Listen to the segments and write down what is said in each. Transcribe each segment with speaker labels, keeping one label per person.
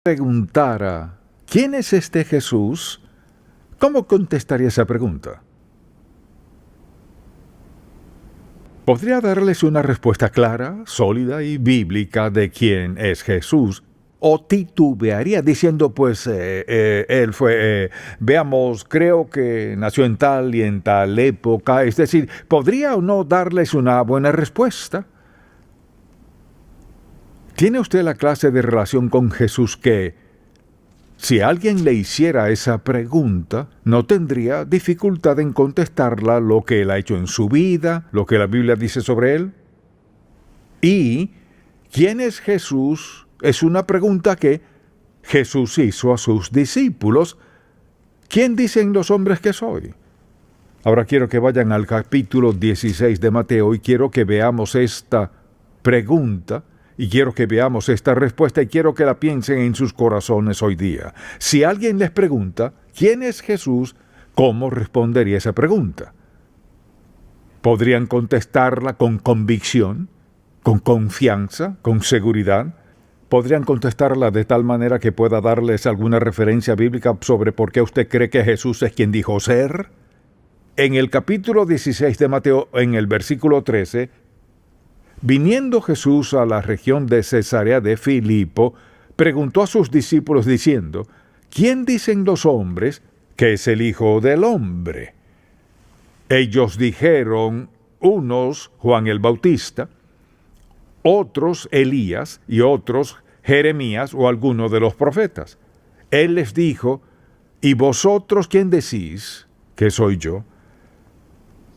Speaker 1: Preguntara, ¿quién es este Jesús? ¿Cómo contestaría esa pregunta? Podría darles una respuesta clara, sólida y bíblica de quién es Jesús, o titubearía diciendo, él fue, veamos, creo que nació en tal y en tal época, es decir, ¿podría o no darles una buena respuesta? ¿Tiene usted la clase de relación con Jesús que, si alguien le hiciera esa pregunta, no tendría dificultad en contestarla lo que él ha hecho en su vida, lo que la Biblia dice sobre él? Y, ¿quién es Jesús? Es una pregunta que Jesús hizo a sus discípulos. ¿Quién dicen los hombres que soy? Ahora quiero que vayan al capítulo 16 de Mateo y quiero que veamos esta pregunta. Y quiero que veamos esta respuesta y quiero que la piensen en sus corazones hoy día. Si alguien les pregunta, ¿quién es Jesús? ¿Cómo respondería esa pregunta? ¿Podrían contestarla con convicción, con confianza, con seguridad? ¿Podrían contestarla de tal manera que pueda darles alguna referencia bíblica sobre por qué usted cree que Jesús es quien dijo ser? En el capítulo 16 de Mateo, en el versículo 13, viniendo Jesús a la región de Cesarea de Filipo, preguntó a sus discípulos diciendo, ¿quién dicen los hombres que es el Hijo del Hombre? Ellos dijeron, unos Juan el Bautista, otros Elías y otros Jeremías o alguno de los profetas. Él les dijo, ¿y vosotros quién decís que soy yo?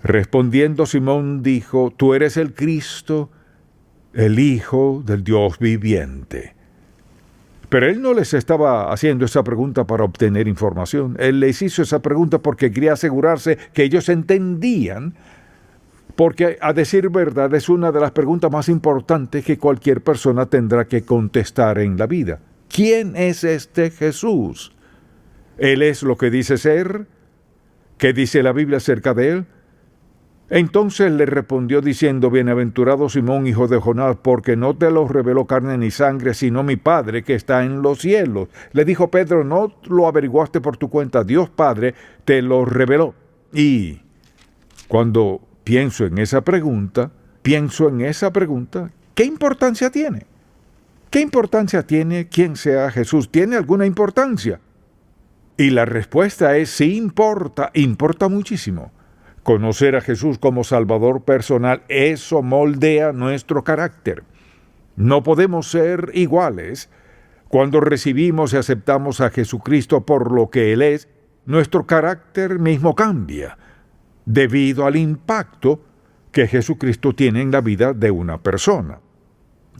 Speaker 1: Respondiendo Simón dijo, tú eres el Cristo, el Hijo del Dios viviente. Pero él no les estaba haciendo esa pregunta para obtener información. Él les hizo esa pregunta porque quería asegurarse que ellos entendían, porque a decir verdad es una de las preguntas más importantes que cualquier persona tendrá que contestar en la vida. ¿Quién es este Jesús? ¿Él es lo que dice ser? ¿Qué dice la Biblia acerca de él? Entonces le respondió diciendo, bienaventurado Simón, hijo de Jonás, porque no te lo reveló carne ni sangre, sino mi Padre que está en los cielos. Le dijo Pedro, no lo averiguaste por tu cuenta, Dios Padre te lo reveló. Y cuando pienso en esa pregunta, ¿qué importancia tiene? ¿Qué importancia tiene quién sea Jesús? ¿Tiene alguna importancia? Y la respuesta es sí importa muchísimo. Conocer a Jesús como Salvador personal, eso moldea nuestro carácter. No podemos ser iguales. Cuando recibimos y aceptamos a Jesucristo por lo que Él es, nuestro carácter mismo cambia, debido al impacto que Jesucristo tiene en la vida de una persona.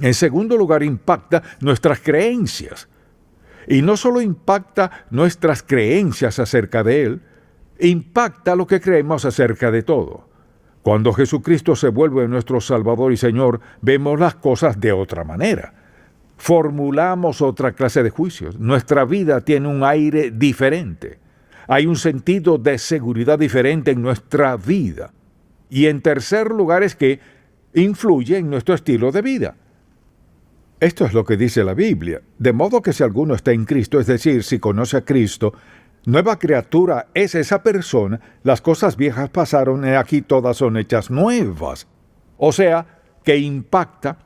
Speaker 1: En segundo lugar, impacta nuestras creencias. Y no solo impacta nuestras creencias acerca de Él, impacta lo que creemos acerca de todo. Cuando Jesucristo se vuelve nuestro Salvador y Señor, vemos las cosas de otra manera. Formulamos otra clase de juicios. Nuestra vida tiene un aire diferente. Hay un sentido de seguridad diferente en nuestra vida. Y en tercer lugar es que influye en nuestro estilo de vida. Esto es lo que dice la Biblia. De modo que si alguno está en Cristo, es decir, si conoce a Cristo, nueva criatura es esa persona, las cosas viejas pasaron y aquí todas son hechas nuevas. O sea, que impacta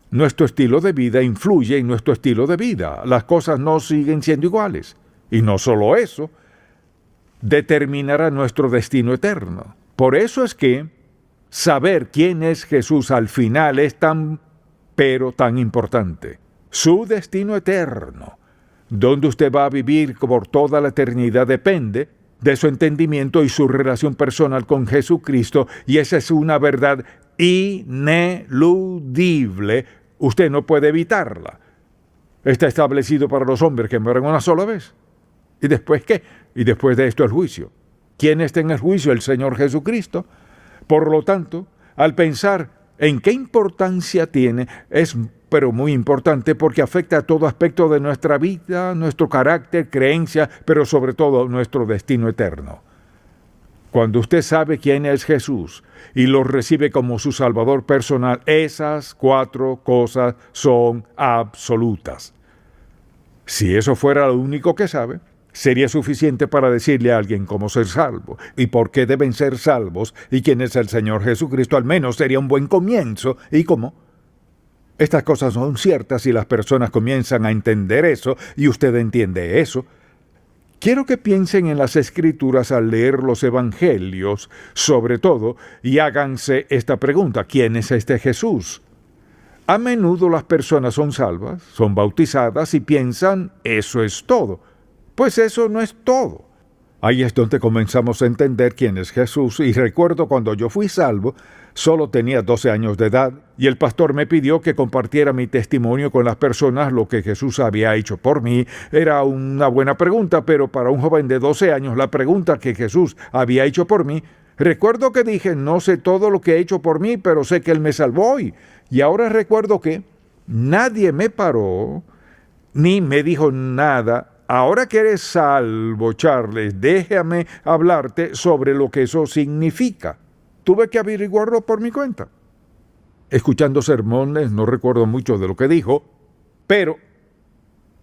Speaker 1: nuestro estilo de vida, influye en nuestro estilo de vida. Las cosas no siguen siendo iguales. Y no solo eso, determinará nuestro destino eterno. Por eso es que saber quién es Jesús al final es tan importante. Su destino eterno, donde usted va a vivir por toda la eternidad, depende de su entendimiento y su relación personal con Jesucristo, y esa es una verdad ineludible. Usted no puede evitarla. Está establecido para los hombres que mueren una sola vez. ¿Y después qué? Y después de esto el juicio. ¿Quién está en el juicio? El Señor Jesucristo. Por lo tanto, al pensar en qué importancia tiene, es pero muy importante porque afecta a todo aspecto de nuestra vida, nuestro carácter, creencia, pero sobre todo nuestro destino eterno. Cuando usted sabe quién es Jesús y lo recibe como su Salvador personal, esas 4 cosas son absolutas. Si eso fuera lo único que sabe, sería suficiente para decirle a alguien cómo ser salvo y por qué deben ser salvos y quién es el Señor Jesucristo. Al menos sería un buen comienzo. ¿Y cómo? Estas cosas son ciertas y las personas comienzan a entender eso y usted entiende eso. Quiero que piensen en las Escrituras al leer los Evangelios, sobre todo, y háganse esta pregunta: ¿quién es este Jesús? A menudo las personas son salvas, son bautizadas y piensan, eso es todo. Pues eso no es todo. Ahí es donde comenzamos a entender quién es Jesús. Y recuerdo cuando yo fui salvo, solo tenía 12 años de edad, y el pastor me pidió que compartiera mi testimonio con las personas, lo que Jesús había hecho por mí. Era una buena pregunta, pero para un joven de 12 años, la pregunta que Jesús había hecho por mí, recuerdo que dije, no sé todo lo que ha hecho por mí, pero sé que Él me salvó hoy. Y ahora recuerdo que nadie me paró, ni me dijo nada. Ahora que eres salvo, Charles, déjame hablarte sobre lo que eso significa. Tuve que averiguarlo por mi cuenta. Escuchando sermones, no recuerdo mucho de lo que dijo, pero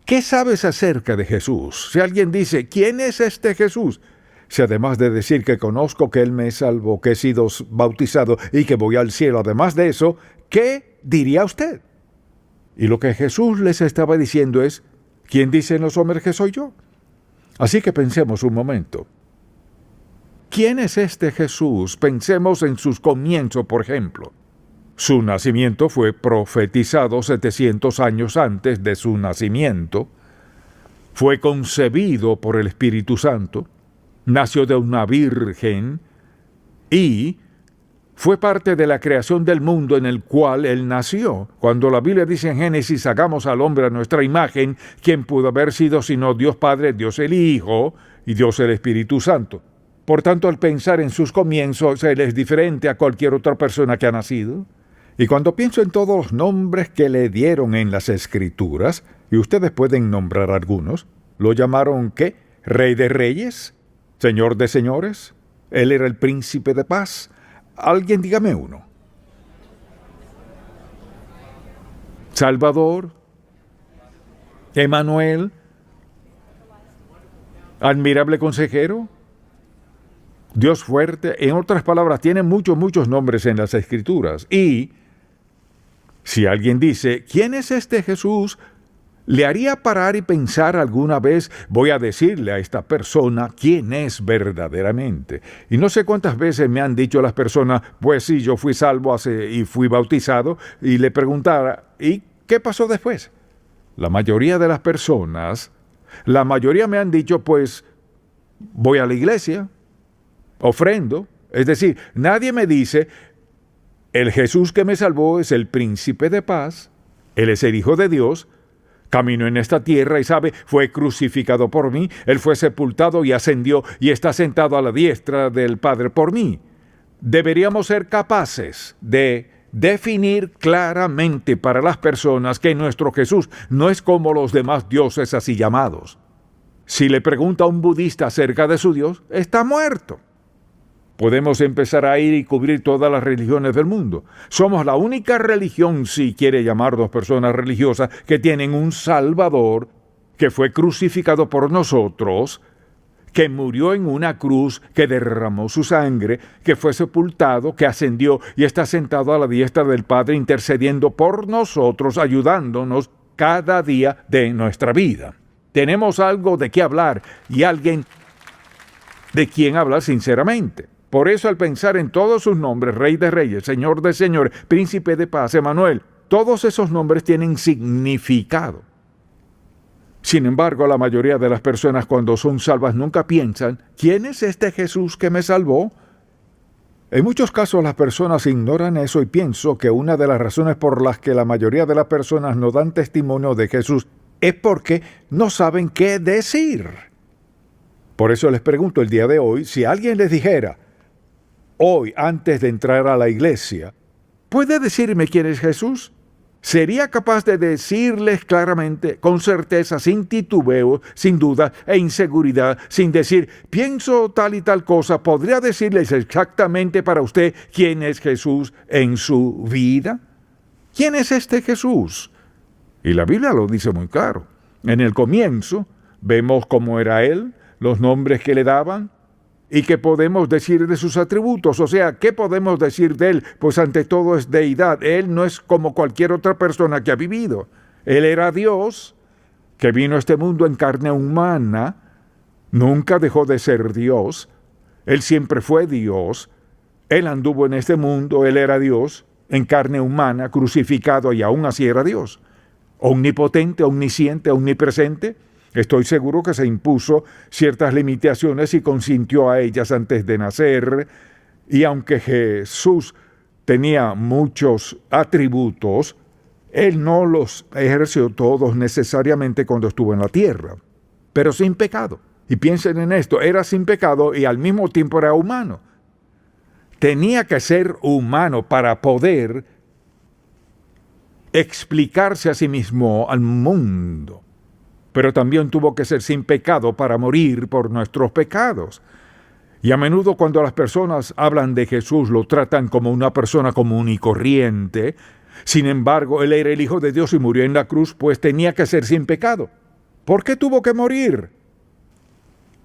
Speaker 1: ¿qué sabes acerca de Jesús? Si alguien dice, ¿quién es este Jesús? Si además de decir que conozco que Él me salvó, que he sido bautizado y que voy al cielo, además de eso, ¿qué diría usted? Y lo que Jesús les estaba diciendo es, ¿quién dicen los hombres que soy yo? Así que pensemos un momento. ¿Quién es este Jesús? Pensemos en sus comienzos, por ejemplo. Su nacimiento fue profetizado 700 años antes de su nacimiento. Fue concebido por el Espíritu Santo. Nació de una virgen y fue parte de la creación del mundo en el cual Él nació. Cuando la Biblia dice en Génesis, hagamos al hombre a nuestra imagen, ¿quién pudo haber sido sino Dios Padre, Dios el Hijo y Dios el Espíritu Santo? Por tanto, al pensar en sus comienzos, Él es diferente a cualquier otra persona que ha nacido. Y cuando pienso en todos los nombres que le dieron en las Escrituras, y ustedes pueden nombrar algunos, ¿lo llamaron qué? ¿Rey de reyes? ¿Señor de señores? ¿Él era el príncipe de paz? Alguien dígame uno. Salvador, Emanuel, admirable consejero, Dios fuerte. En otras palabras, tiene muchos nombres en las Escrituras. Y si alguien dice, ¿quién es este Jesús?, le haría parar y pensar alguna vez, voy a decirle a esta persona quién es verdaderamente. Y no sé cuántas veces me han dicho las personas, pues sí, yo fui salvo y fui bautizado, y le preguntara, ¿y qué pasó después? La mayoría de las personas, me han dicho, pues voy a la iglesia, ofrendo. Es decir, nadie me dice, el Jesús que me salvó es el príncipe de paz, Él es el Hijo de Dios, caminó en esta tierra y fue crucificado por mí, Él fue sepultado y ascendió y está sentado a la diestra del Padre por mí. Deberíamos ser capaces de definir claramente para las personas que nuestro Jesús no es como los demás dioses así llamados. Si le pregunta a un budista acerca de su Dios, está muerto. Podemos empezar a ir y cubrir todas las religiones del mundo. Somos la única religión, si quiere llamarnos personas religiosas, que tienen un Salvador que fue crucificado por nosotros, que murió en una cruz, que derramó su sangre, que fue sepultado, que ascendió y está sentado a la diestra del Padre intercediendo por nosotros, ayudándonos cada día de nuestra vida. Tenemos algo de qué hablar y alguien de quien hablar sinceramente. Por eso, al pensar en todos sus nombres, Rey de Reyes, Señor de Señores, Príncipe de Paz, Emanuel, todos esos nombres tienen significado. Sin embargo, la mayoría de las personas cuando son salvas nunca piensan, ¿quién es este Jesús que me salvó? En muchos casos las personas ignoran eso y pienso que una de las razones por las que la mayoría de las personas no dan testimonio de Jesús es porque no saben qué decir. Por eso les pregunto el día de hoy, si alguien les dijera, hoy, antes de entrar a la iglesia, ¿puede decirme quién es Jesús? ¿Sería capaz de decirles claramente, con certeza, sin titubeo, sin duda e inseguridad, sin decir, pienso tal y tal cosa? ¿Podría decirles exactamente para usted quién es Jesús en su vida? ¿Quién es este Jesús? Y la Biblia lo dice muy claro. En el comienzo vemos cómo era Él, los nombres que le daban, y qué podemos decir de sus atributos. O sea, ¿qué podemos decir de Él? Pues ante todo es deidad. Él no es como cualquier otra persona que ha vivido. Él era Dios, que vino a este mundo en carne humana, nunca dejó de ser Dios. Él siempre fue Dios. Él anduvo en este mundo, Él era Dios, en carne humana, crucificado, y aún así era Dios. Omnipotente, omnisciente, omnipresente. Estoy seguro que se impuso ciertas limitaciones y consintió a ellas antes de nacer. Y aunque Jesús tenía muchos atributos, Él no los ejerció todos necesariamente cuando estuvo en la tierra, pero sin pecado. Y piensen en esto, era sin pecado y al mismo tiempo era humano. Tenía que ser humano para poder explicarse a sí mismo al mundo. Pero también tuvo que ser sin pecado para morir por nuestros pecados. Y a menudo cuando las personas hablan de Jesús lo tratan como una persona común y corriente. Sin embargo, Él era el Hijo de Dios y murió en la cruz, pues tenía que ser sin pecado. ¿Por qué tuvo que morir?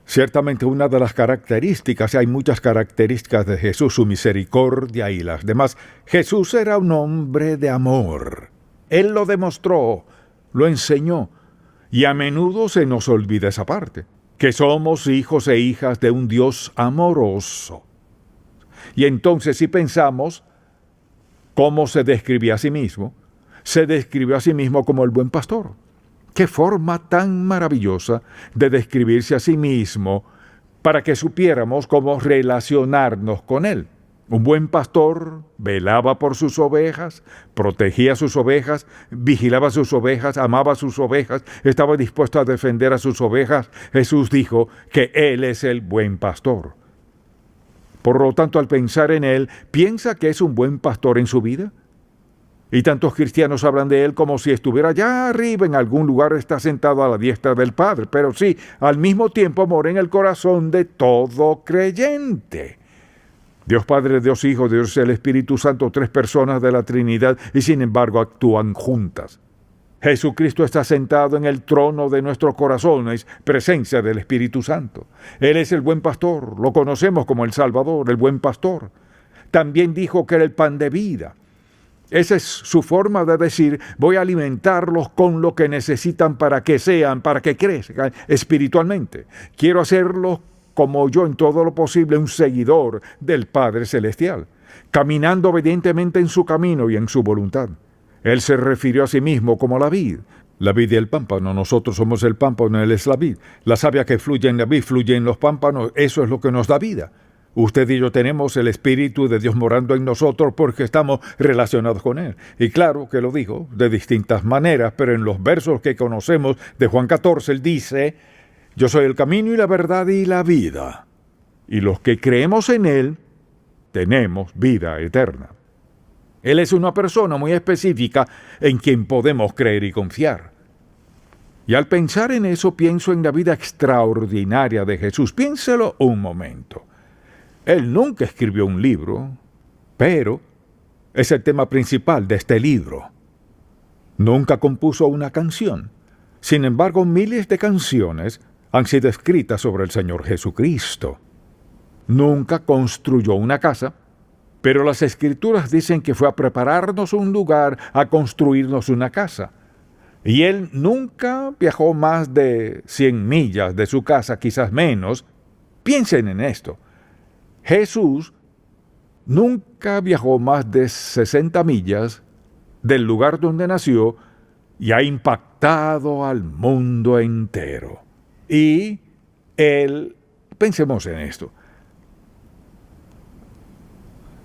Speaker 1: Ciertamente una de las características, hay muchas características de Jesús, su misericordia y las demás. Jesús era un hombre de amor. Él lo demostró, lo enseñó. Y a menudo se nos olvida esa parte, que somos hijos e hijas de un Dios amoroso. Y entonces si pensamos cómo se describía a sí mismo, se describió a sí mismo como el buen pastor. ¡Qué forma tan maravillosa de describirse a sí mismo para que supiéramos cómo relacionarnos con Él! Un buen pastor velaba por sus ovejas, protegía sus ovejas, vigilaba sus ovejas, amaba sus ovejas, estaba dispuesto a defender a sus ovejas. Jesús dijo que Él es el buen pastor. Por lo tanto, al pensar en Él, ¿piensa que es un buen pastor en su vida? Y tantos cristianos hablan de Él como si estuviera allá arriba en algún lugar, está sentado a la diestra del Padre. Pero sí, al mismo tiempo mora en el corazón de todo creyente. Dios Padre, Dios Hijo, Dios el Espíritu Santo, tres personas de la Trinidad, y sin embargo actúan juntas. Jesucristo está sentado en el trono de nuestros corazones, presencia del Espíritu Santo. Él es el buen pastor, lo conocemos como el Salvador, el buen pastor. También dijo que era el pan de vida. Esa es su forma de decir, voy a alimentarlos con lo que necesitan para que sean, para que crezcan espiritualmente. Quiero hacerlos como yo en todo lo posible, un seguidor del Padre Celestial, caminando obedientemente en su camino y en su voluntad. Él se refirió a sí mismo como la vid y el pámpano. Nosotros somos el pámpano, Él es la vid. La savia que fluye en la vid, fluye en los pámpanos, eso es lo que nos da vida. Usted y yo tenemos el Espíritu de Dios morando en nosotros porque estamos relacionados con Él. Y claro que lo dijo de distintas maneras, pero en los versos que conocemos de Juan 14, Él dice: yo soy el camino y la verdad y la vida. Y los que creemos en Él, tenemos vida eterna. Él es una persona muy específica en quien podemos creer y confiar. Y al pensar en eso, pienso en la vida extraordinaria de Jesús. Piénselo un momento. Él nunca escribió un libro, pero es el tema principal de este libro. Nunca compuso una canción. Sin embargo, miles de canciones han sido escritas sobre el Señor Jesucristo. Nunca construyó una casa, pero las Escrituras dicen que fue a prepararnos un lugar, a construirnos una casa. Y Él nunca viajó más de 100 millas de su casa, quizás menos. Piensen en esto. Jesús nunca viajó más de 60 millas del lugar donde nació y ha impactado al mundo entero. Y Él, pensemos en esto.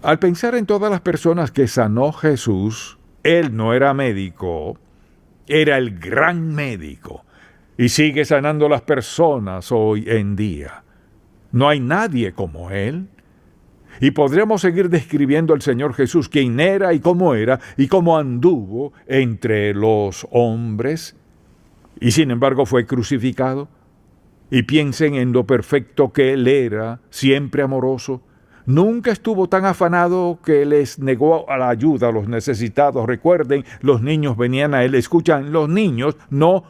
Speaker 1: Al pensar en todas las personas que sanó Jesús, Él no era médico, era el gran médico. Y sigue sanando a las personas hoy en día. No hay nadie como Él. Y podríamos seguir describiendo al Señor Jesús, quién era y cómo anduvo entre los hombres. Y sin embargo fue crucificado. Y piensen en lo perfecto que Él era, siempre amoroso. Nunca estuvo tan afanado que les negó a la ayuda a los necesitados. Recuerden, los niños venían a Él. Escuchan, los niños no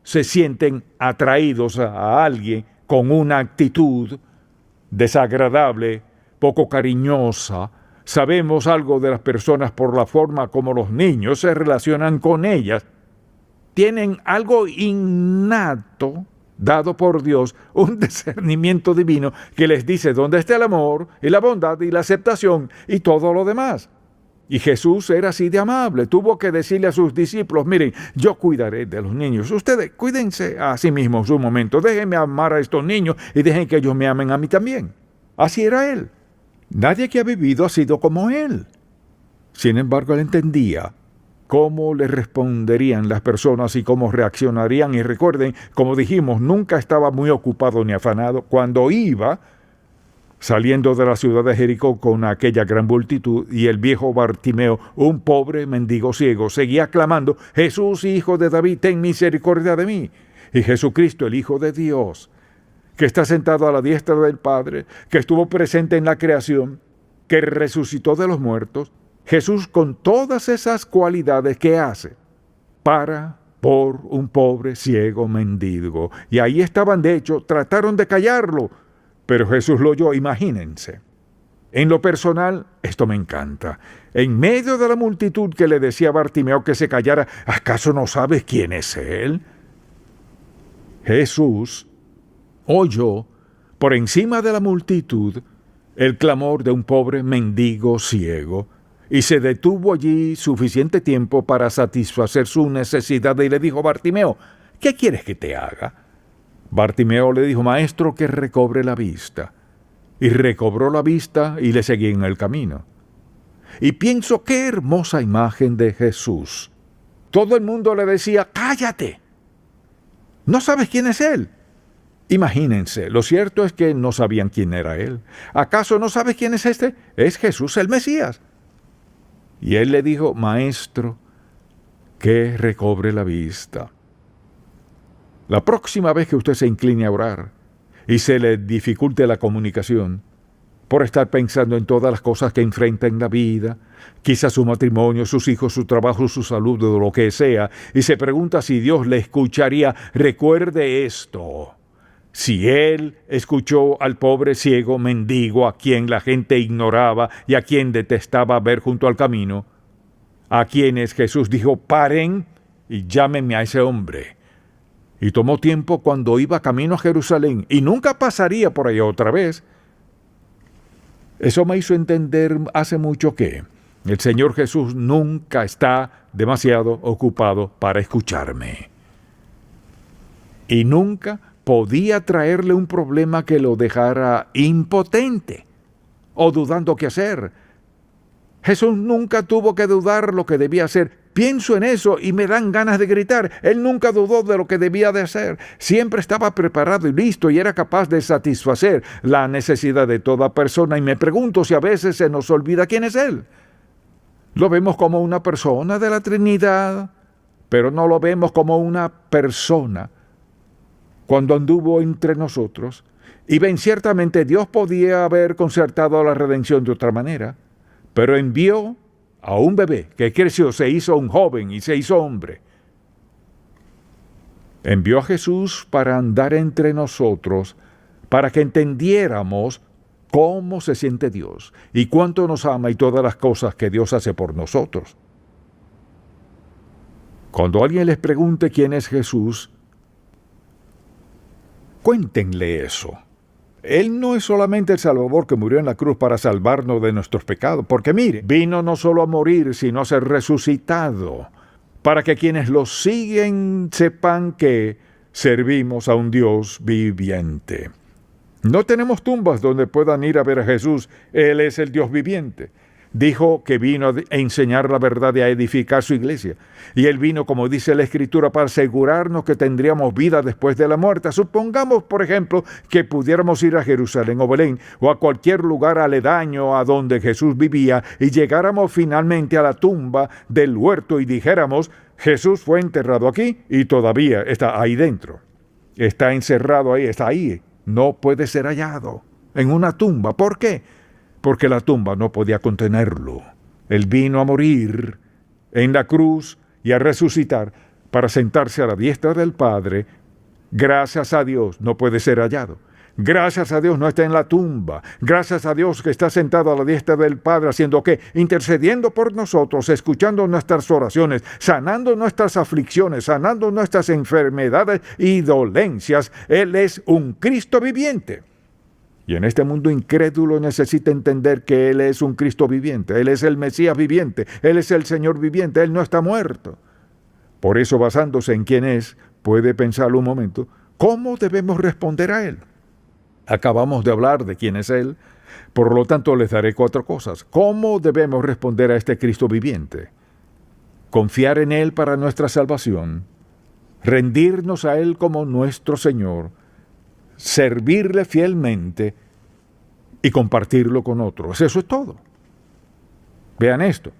Speaker 1: se sienten atraídos a alguien con una actitud desagradable, poco cariñosa. Sabemos algo de las personas por la forma como los niños se relacionan con ellas. Tienen algo innato, dado por Dios, un discernimiento divino que les dice dónde está el amor y la bondad y la aceptación y todo lo demás. Y Jesús era así de amable. Tuvo que decirle a sus discípulos, miren, yo cuidaré de los niños. Ustedes cuídense a sí mismos un momento. Déjenme amar a estos niños y dejen que ellos me amen a mí también. Así era Él. Nadie que ha vivido ha sido como Él. Sin embargo, Él entendía cómo le responderían las personas y cómo reaccionarían. Y recuerden, como dijimos, nunca estaba muy ocupado ni afanado. Cuando iba saliendo de la ciudad de Jericó con aquella gran multitud, y el viejo Bartimeo, un pobre mendigo ciego, seguía clamando, Jesús, hijo de David, ten misericordia de mí. Y Jesucristo, el Hijo de Dios, que está sentado a la diestra del Padre, que estuvo presente en la creación, que resucitó de los muertos, Jesús, con todas esas cualidades que hace, para por un pobre ciego mendigo. Y ahí estaban, de hecho, trataron de callarlo, pero Jesús lo oyó. Imagínense. En lo personal, esto me encanta. En medio de la multitud que le decía a Bartimeo que se callara, ¿acaso no sabes quién es Él? Jesús oyó, por encima de la multitud, el clamor de un pobre mendigo ciego, y se detuvo allí suficiente tiempo para satisfacer su necesidad, y le dijo, Bartimeo, ¿qué quieres que te haga? Bartimeo le dijo, Maestro, que recobre la vista. Y recobró la vista y le seguí en el camino. Y pienso, qué hermosa imagen de Jesús. Todo el mundo le decía, cállate. ¿No sabes quién es Él? Imagínense, lo cierto es que no sabían quién era Él. ¿Acaso no sabes quién es este? Es Jesús el Mesías. Y Él le dijo, Maestro, que recobre la vista. La próxima vez que usted se incline a orar y se le dificulte la comunicación por estar pensando en todas las cosas que enfrenta en la vida, quizás su matrimonio, sus hijos, su trabajo, su salud, o lo que sea, y se pregunta si Dios le escucharía, recuerde esto. Si Él escuchó al pobre ciego mendigo a quien la gente ignoraba y a quien detestaba ver junto al camino, a quienes Jesús dijo, paren y llámenme a ese hombre. Y tomó tiempo cuando iba camino a Jerusalén y nunca pasaría por ahí otra vez. Eso me hizo entender hace mucho que el Señor Jesús nunca está demasiado ocupado para escucharme. Y nunca podía traerle un problema que lo dejara impotente o dudando qué hacer. Jesús nunca tuvo que dudar lo que debía hacer. Pienso en eso y me dan ganas de gritar. Él nunca dudó de lo que debía de hacer. Siempre estaba preparado y listo y era capaz de satisfacer la necesidad de toda persona. Y me pregunto si a veces se nos olvida quién es Él. Lo vemos como una persona de la Trinidad, pero no lo vemos como una persona. Cuando anduvo entre nosotros, y ven, ciertamente Dios podía haber concertado la redención de otra manera, pero envió a un bebé que creció, se hizo un joven y se hizo hombre. Envió a Jesús para andar entre nosotros, para que entendiéramos cómo se siente Dios y cuánto nos ama y todas las cosas que Dios hace por nosotros. Cuando alguien les pregunte quién es Jesús, cuéntenle eso. Él no es solamente el Salvador que murió en la cruz para salvarnos de nuestros pecados, porque mire, vino no solo a morir, sino a ser resucitado, para que quienes lo siguen sepan que servimos a un Dios viviente. No tenemos tumbas donde puedan ir a ver a Jesús. Él es el Dios viviente. Dijo que vino a enseñar la verdad y a edificar su iglesia. Y Él vino, como dice la Escritura, para asegurarnos que tendríamos vida después de la muerte. Supongamos, por ejemplo, que pudiéramos ir a Jerusalén o Belén o a cualquier lugar aledaño a donde Jesús vivía y llegáramos finalmente a la tumba del huerto y dijéramos, Jesús fue enterrado aquí y todavía está ahí dentro. Está encerrado ahí, está ahí. No puede ser hallado en una tumba. ¿Por qué? Porque la tumba no podía contenerlo. Él vino a morir en la cruz y a resucitar para sentarse a la diestra del Padre, gracias a Dios no puede ser hallado. Gracias a Dios no está en la tumba. Gracias a Dios que está sentado a la diestra del Padre, haciendo ¿qué? Intercediendo por nosotros, escuchando nuestras oraciones, sanando nuestras aflicciones, sanando nuestras enfermedades y dolencias. Él es un Cristo viviente. Y en este mundo incrédulo necesita entender que Él es un Cristo viviente. Él es el Mesías viviente. Él es el Señor viviente. Él no está muerto. Por eso, basándose en quién es, puede pensar un momento, ¿cómo debemos responder a Él? Acabamos de hablar de quién es Él, por lo tanto les daré 4 cosas. ¿Cómo debemos responder a este Cristo viviente? Confiar en Él para nuestra salvación, rendirnos a Él como nuestro Señor, servirle fielmente y compartirlo con otros. Eso es todo. Vean esto.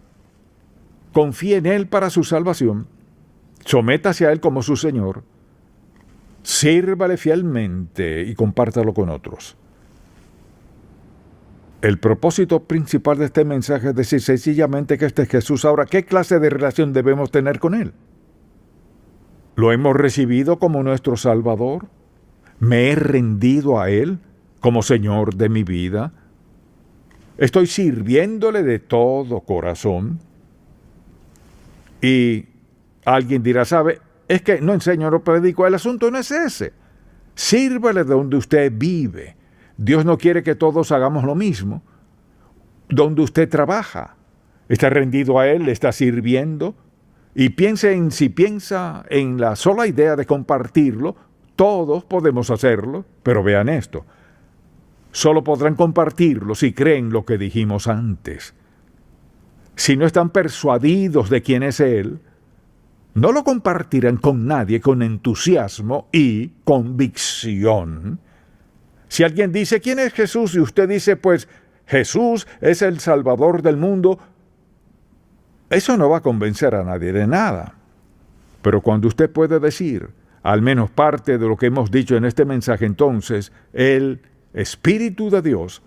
Speaker 1: Confíe en Él para su salvación, sométase a Él como su Señor, sírvale fielmente y compártalo con otros. El propósito principal de este mensaje es decir sencillamente que este es Jesús. Ahora, ¿qué clase de relación debemos tener con Él? ¿Lo hemos recibido como nuestro Salvador? ¿Me he rendido a Él como Señor de mi vida? ¿Estoy sirviéndole de todo corazón? Y alguien dirá, ¿sabe? Es que no enseño, no predico. El asunto no es ese. Sírvale de donde usted vive. Dios no quiere que todos hagamos lo mismo. Donde usted trabaja, está rendido a Él, le está sirviendo. Y si piensa en la sola idea de compartirlo, todos podemos hacerlo. Pero vean esto. Solo podrán compartirlo si creen lo que dijimos antes. Si no están persuadidos de quién es Él, no lo compartirán con nadie con entusiasmo y convicción. Si alguien dice, ¿quién es Jesús? Y usted dice, pues, Jesús es el Salvador del mundo, eso no va a convencer a nadie de nada. Pero cuando usted puede decir, al menos parte de lo que hemos dicho en este mensaje, entonces, el Espíritu de Dios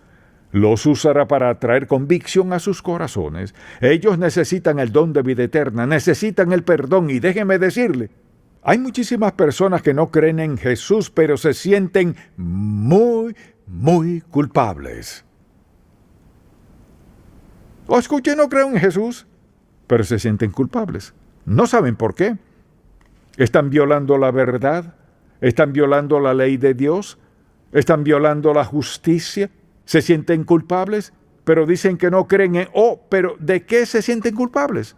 Speaker 1: los usará para traer convicción a sus corazones. Ellos necesitan el don de vida eterna, necesitan el perdón. Y déjeme decirle, hay muchísimas personas que no creen en Jesús, pero se sienten muy, muy culpables. O escuche, no creo en Jesús, pero se sienten culpables. No saben por qué. Están violando la verdad, están violando la ley de Dios, están violando la justicia. Se sienten culpables, pero dicen que no creen en... pero ¿de qué se sienten culpables?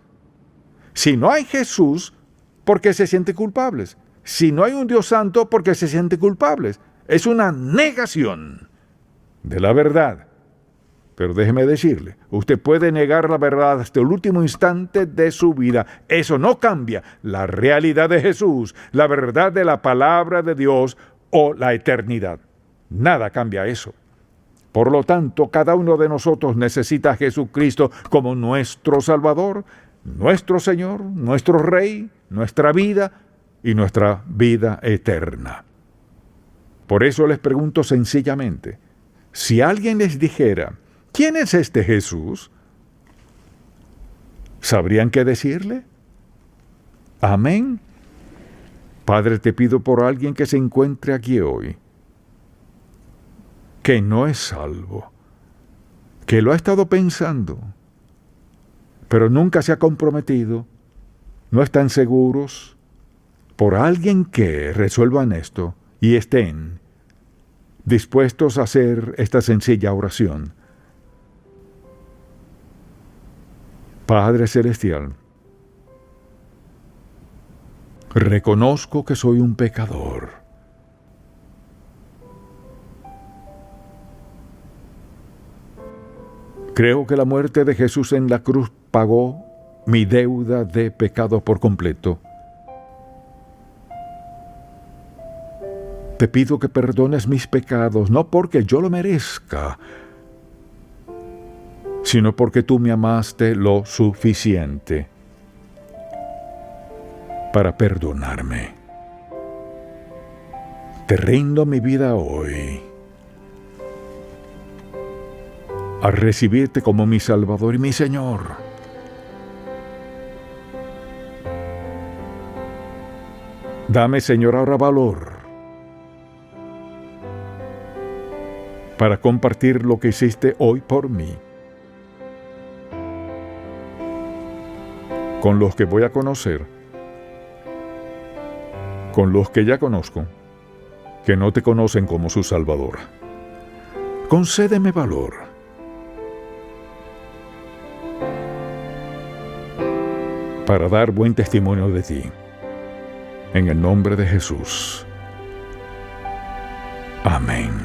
Speaker 1: Si no hay Jesús, ¿por qué se sienten culpables? Si no hay un Dios santo, ¿por qué se sienten culpables? Es una negación de la verdad. Pero déjeme decirle, usted puede negar la verdad hasta el último instante de su vida. Eso no cambia la realidad de Jesús, la verdad de la palabra de Dios o la eternidad. Nada cambia eso. Por lo tanto, cada uno de nosotros necesita a Jesucristo como nuestro Salvador, nuestro Señor, nuestro Rey, nuestra vida y nuestra vida eterna. Por eso les pregunto sencillamente, si alguien les dijera, ¿quién es este Jesús? ¿Sabrían qué decirle? Amén. Padre, te pido por alguien que se encuentre aquí hoy, que no es salvo, que lo ha estado pensando, pero nunca se ha comprometido, no están seguros, por alguien que resuelvan esto y estén dispuestos a hacer esta sencilla oración. Padre Celestial, reconozco que soy un pecador. Creo que la muerte de Jesús en la cruz pagó mi deuda de pecado por completo. Te pido que perdones mis pecados, no porque yo lo merezca, sino porque tú me amaste lo suficiente para perdonarme. Te rindo mi vida hoy a recibirte como mi Salvador y mi Señor. Dame, Señor, ahora valor para compartir lo que hiciste hoy por mí con los que voy a conocer, con los que ya conozco, que no te conocen como su Salvador. Concédeme valor para dar buen testimonio de ti. En el nombre de Jesús. Amén.